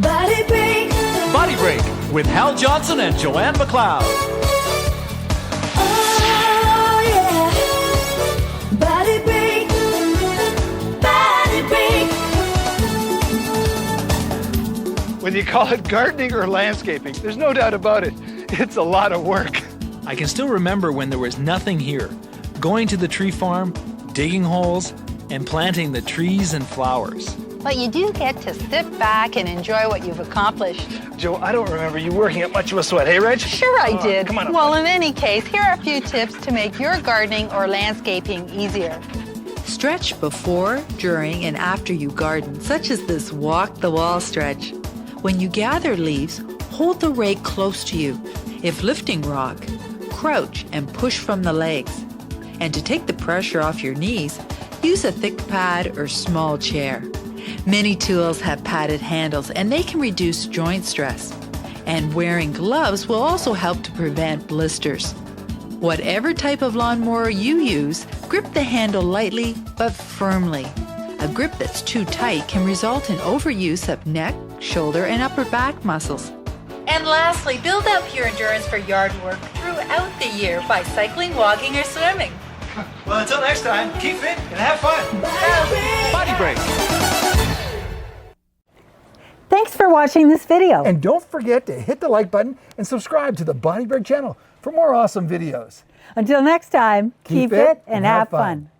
Body Break. Body Break with Hal Johnson and Joanne McLeod. Oh yeah. Body Break. Body Break. Whether you call it gardening or landscaping, there's no doubt about it. It's a lot of work. I can still remember when there was nothing here. Going to the tree farm, digging holes, and planting the trees and flowers. But you do get to sit back and enjoy what you've accomplished. Joe, I don't remember you working up much of a sweat, hey, Reg? Sure I did. Come on up, well, buddy. in any case, here are a few tips to make your gardening or landscaping easier. Stretch before, during, and after you garden, such as this walk the wall stretch. When you gather leaves, hold the rake close to you. If lifting rock, crouch and push from the legs. And to take the pressure off your knees, use a thick pad or small chair. Many tools have padded handles and they can reduce joint stress. And wearing gloves will also help to prevent blisters. Whatever type of lawnmower you use, grip the handle lightly but firmly. A grip that's too tight can result in overuse of neck, shoulder, and upper back muscles. And lastly, build up your endurance for yard work throughout the year by cycling, walking, or swimming. Well, until next time, keep fit and have fun. Body Break. Thanks for watching this video. And don't forget to hit the like button and subscribe to the BodyBreak channel for more awesome videos. Until next time, keep fit and have fun.